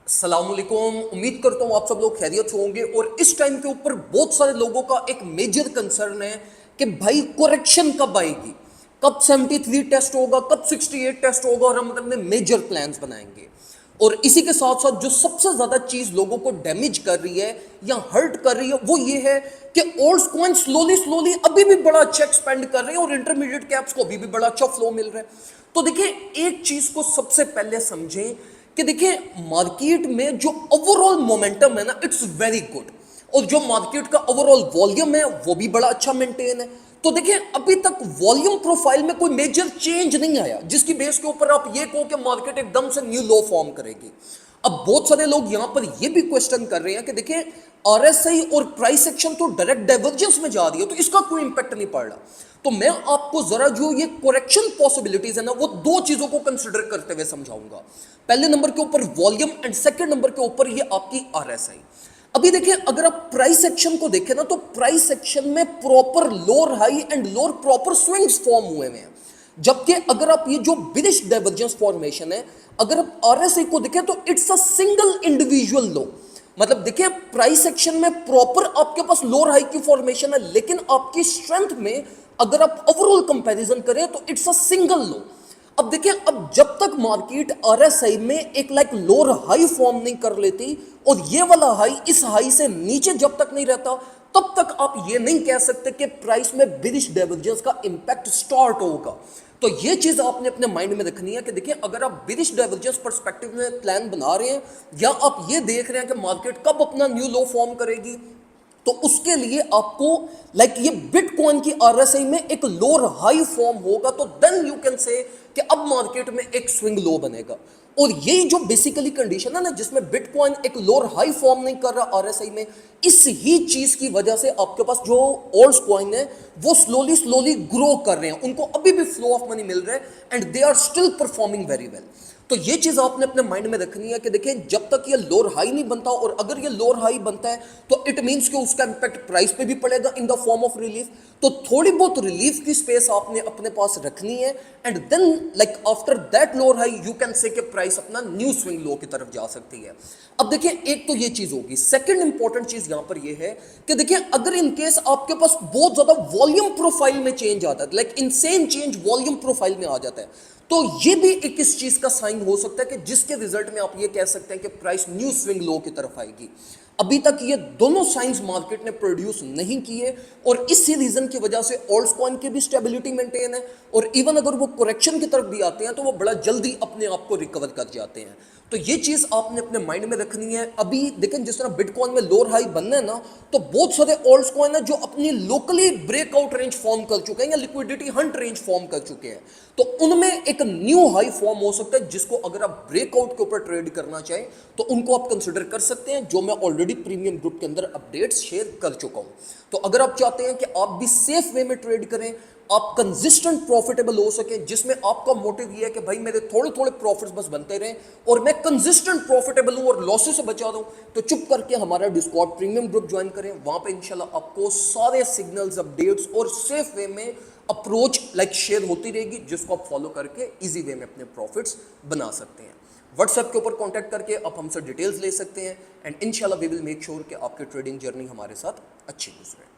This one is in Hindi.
अस्सलामुअलैकुम। उम्मीद करता हूँ आप सब लोग खैरियत से होंगे। और इस टाइम के ऊपर बहुत सारे लोगों का एक मेजर कंसर्न है कि भाई करेक्शन कब आएगी, कब 73 टेस्ट होगा, कब 68 टेस्ट होगा और हम अपने मेजर प्लान्स बनाएंगे। और इसी के साथ साथ जो सबसे ज्यादा चीज लोगों को डैमेज कर रही है या हर्ट कर रही है वो ये है कि ओल्ड कॉइन स्लोली स्लोली अभी भी बड़ा अच्छा एक्सपेंड कर रहे हैं और इंटरमीडिएट कैप्स को अभी भी बड़ा अच्छा फ्लो मिल रहा है। तो देखिए, एक चीज को सबसे पहले समझें कि देखिए, मार्केट में जो ओवरऑल मोमेंटम है ना, इट्स वेरी गुड। और जो मार्केट का ओवरऑल वॉल्यूम है वो भी बड़ा अच्छा मेंटेन है। तो देखिए, अभी तक वॉल्यूम प्रोफाइल में कोई मेजर चेंज नहीं आया जिसकी बेस के ऊपर आप ये कहो कि मार्केट एकदम से न्यू लो फॉर्म करेगी। अब बहुत सारे लोग यहां पर ये भी क्वेश्चन कर रहे हैं कि देखिए, आरएसआई और प्राइस एक्शन तो डायरेक्ट डाइवर्जेंस में जा रही है, तो इसका कोई इंपैक्ट नहीं पड़ रहा। तो मैं आपको जरा जो ये करेक्शन पॉसिबिलिटीज है ना, वो दो चीजों को कंसिडर करते हुए समझाऊंगा। पहले नंबर के ऊपर वॉल्यूम एंड सेकंड नंबर के ऊपर ये आपकी आरएसआई। अभी देखिए, अगर आप प्राइस एक्शन को देखें ना, तो प्राइस एक्शन में proper lower high and lower proper swings form हुए हैं। जबकि अगर आप ये जो बिरिश डाइवर्जेंस फॉर्मेशन है, अगर आप आरएसआई को देखें तो इट्स अ सिंगल इंडिविजुअल लो। मतलब देखिए, प्राइस एक्शन में प्रॉपर आपके पास लोअर हाई की फॉर्मेशन है, लेकिन आपकी स्ट्रेंथ में अगर आप ओवरऑल कंपैरिजन करें तो इट्स अ सिंगल लो। अब देखिए, अब जब तक मार्केट आरएसआई में एक लाइक लोअर हाई फॉर्म नहीं कर लेती और ये वाला हाई इस हाई से नीचे जब तक नहीं रहता, तब तक आप ये नहीं कह सकते कि प्राइस में बिरिश डाइवर्जेंस का इंपैक्ट स्टार्ट होगा। तो ये चीज आपने अपने माइंड में रखनी है कि देखिए, अगर आप बिरिश डाइवर्जेंस पर्सपेक्टिव में प्लान बना रहे हैं या आप ये देख रहे हैं कि मार्केट कब अपना न्यू लो फॉर्म करेगी, तो उसके लिए आपको लाइक ये बिटकॉइन की आरएसआई में एक लोअर हाई फॉर्म होगा, तो देन यू कैन से कि अब मार्केट में एक स्विंग लो बनेगा। और यही जो बेसिकली कंडीशन है ना, जिसमें बिटकॉइन एक लोअर हाई फॉर्म नहीं कर रहा आरएसआई में, इस ही चीज की वजह से आपके पास जो ओल्ड कॉइन है वो स्लोली स्लोली ग्रो कर रहे हैं, उनको अभी भी फ्लो ऑफ मनी मिल रहा है and they are still performing very well. तो ये चीज आपने अपने माइंड में रखनी है कि देखिए, जब तक ये लोअर हाई नहीं बनता, और अगर ये लोअर हाई बनता है तो इट मींस कि उसका इंपैक्ट प्राइस पे भी पड़ेगा in the form of relief. तो थोड़ी बहुत रिलीफ की स्पेस आपने अपने पास रखनी है and then like after that lower high you can say कि प्राइस अपना न्यू स्विंग लो की तरफ जा सकती है। अब देखिए, एक तो ये चीज होगी। सेकंड इंपॉर्टेंट चीज यहां पर ये है कि देखिए, अगर इन केस आपके पास बहुत ज्यादा वॉल्यूम प्रोफाइल में चेंज आता है, like insane change volume profile में आ जाता है, तो ये भी एक इस चीज का साइन हो सकता है कि जिसके रिजल्ट में आप ये कह सकते हैं कि प्राइस न्यू स्विंग लो की तरफ आएगी। अभी तक ये दोनों साइंस मार्केट ने प्रोड्यूस नहीं किए और इसी रीजन की वजह से ओल्ड कॉइन की भी स्टेबिलिटी मेंटेन है, और इवन अगर वो करेक्शन की तरफ भी आते हैं तो वो बड़ा जल्दी अपने आप को रिकवर कर जाते हैं। तो ये चीज आपने अपने माइंड में रखनी है। अभी देखें, जिस तरह बिटकॉइन में लोअर हाई बनना है ना, तो बहुत सारे ओल्ड कॉइन है जो अपनी लोकली ब्रेकआउट रेंज फॉर्म कर चुके हैं या लिक्विडिटी हंट रेंज फॉर्म कर चुके हैं। तो उनमें एक न्यू हाई फॉर्म हो सकता है, जिसको अगर आप ब्रेकआउट के ऊपर ट्रेड करना चाहें तो उनको आप कंसिडर कर सकते हैं, जो मैं ऑलरेडी प्रीमियम ग्रुप के अंदर अपडेट्स शेयर कर चुका हूं। तो अगर आप चाहते हैं कि आप भी सेफ वे में ट्रेड करें, आप कंसिस्टेंट प्रॉफिटेबल हो सके, जिसमें आपका मोटिव ये है कि भाई मेरे थोड़े थोड़े प्रॉफिट्स बस बनते रहें और मैं कंसिस्टेंट प्रॉफिटेबल हूं और लॉसेस से बचा दूं, तो चुप करके हमारा डिस्कॉर्ड प्रीमियम ग्रुप ज्वाइन करें। वहां पे इंशाल्लाह आपको सारे सिग्नल्स, अपडेट्स और सेफ वे में अप्रोच लाइक शेयर होती रहेगी, जिसको आप फॉलो करके इजी वे में अपने प्रॉफिट्स बना सकते हैं। व्हाट्सएप के ऊपर कांटेक्ट करके आप हमसे डिटेल्स ले सकते हैं एंड इंशाल्लाह वी विल मेक श्योर कि आपकी ट्रेडिंग जर्नी हमारे साथ अच्छी गुजरे।